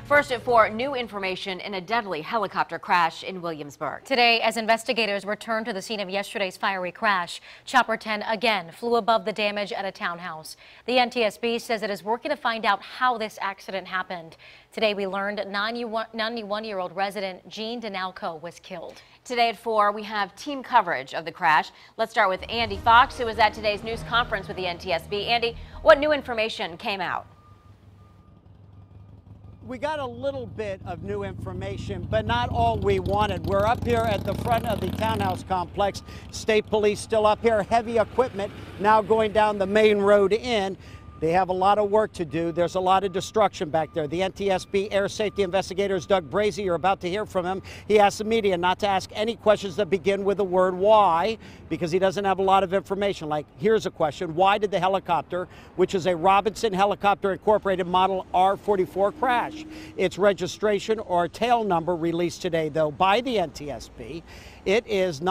First at 4, new information in a deadly helicopter crash in Williamsburg. Today, as investigators returned to the scene of yesterday's fiery crash, Chopper 10 again flew above the damage at a townhouse. The NTSB says it is working to find out how this accident happened. Today, we learned 91-year-old resident Jean Denalco was killed. Today at 4, we have team coverage of the crash. Let's start with Andy Fox, who was at today's news conference with the NTSB. Andy, what new information came out? We got a little bit of new information, but not all we wanted. We're up here at the front of the townhouse complex. State police still up here, heavy equipment now going down the main road in. They have a lot of work to do. There's a lot of destruction back there. The NTSB air safety investigators, Doug Brazy, you're about to hear from him. He asked the media not to ask any questions that begin with the word why, because he doesn't have a lot of information. Like, here's a question: why did the helicopter, which is a Robinson Helicopter Incorporated model R44, crash? Its registration or tail number released today, though, by the NTSB. It is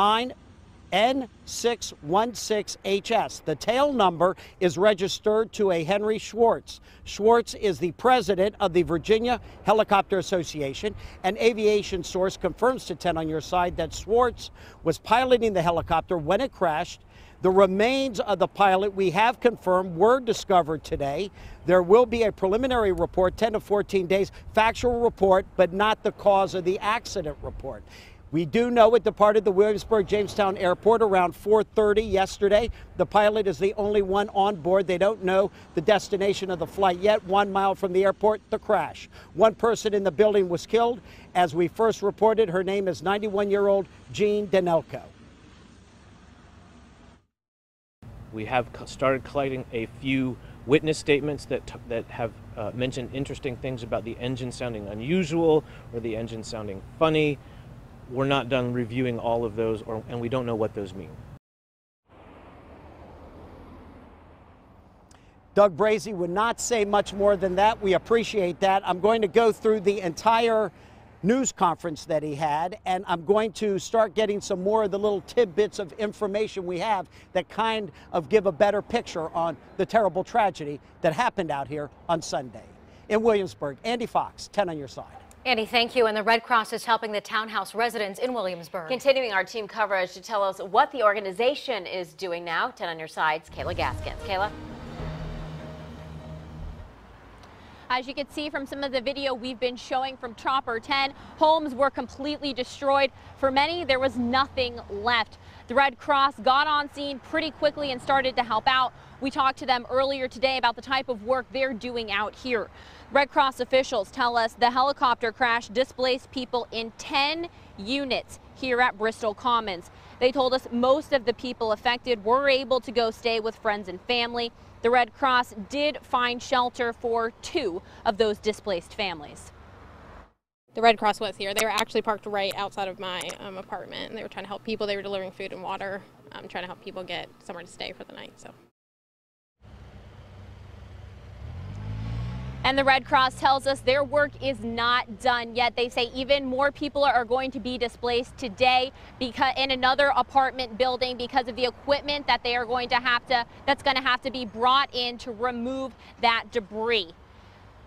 N616HS. The tail number is registered to a Henry Schwartz. Schwartz is the president of the Virginia Helicopter Association. An aviation source confirms to 10 on your side that Schwartz was piloting the helicopter when it crashed. The remains of the pilot, we have confirmed, were discovered today. There will be a preliminary report, 10 to 14 days, factual report, but not the cause of the accident report. We do know it departed the Williamsburg-Jamestown Airport around 4:30 yesterday. The pilot is the only one on board. They don't know the destination of the flight yet. 1 mile from the airport, the crash. One person in the building was killed. As we first reported, her name is 91-year-old Jean Denalco. We have started collecting a few witness statements that have mentioned interesting things about the engine sounding unusual or the engine sounding funny. We're not done reviewing all of those, and we don't know what those mean. Doug Brazy would not say much more than that. We appreciate that. I'm going to go through the entire news conference that he had, and I'm going to start getting some more of the little tidbits of information we have that kind of give a better picture on the terrible tragedy that happened out here on Sunday. In Williamsburg, Andy Fox, 10 on your side. Andy, thank you. And the Red Cross is helping the townhouse residents in Williamsburg. Continuing our team coverage to tell us what the organization is doing now, 10 on your side's Kayla Gaskins. Kayla? As you can see from some of the video we've been showing from Chopper 10, homes were completely destroyed. For many, there was nothing left. The Red Cross got on scene pretty quickly and started to help out. We talked to them earlier today about the type of work they're doing out here. Red Cross officials tell us the helicopter crash displaced people in 10 units here at Bristol Commons. They told us most of the people affected were able to go stay with friends and family. The Red Cross did find shelter for 2 of those displaced families. The Red Cross was here. They were actually parked right outside of my apartment, and they were trying to help people. They were delivering food and water, trying to help people get somewhere to stay for the night. And the Red Cross tells us their work is not done yet. They say even more people are going to be displaced today in another apartment building because of the equipment that they are going to that's going to have to be brought in to remove that debris.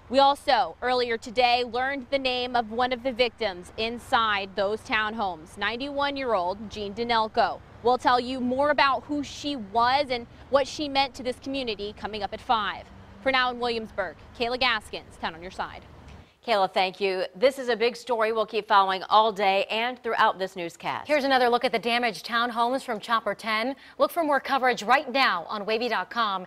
We also, earlier today, learned the name of one of the victims inside those townhomes, 91-year-old Jean Denalco. We'll tell you more about who she was and what she meant to this community coming up at 5. For now in Williamsburg, Kayla Gaskins, 10 on your side. Kayla, thank you. This is a big story we'll keep following all day and throughout this newscast. Here's another look at the damaged townhomes from Chopper 10. Look for more coverage right now on wavy.com.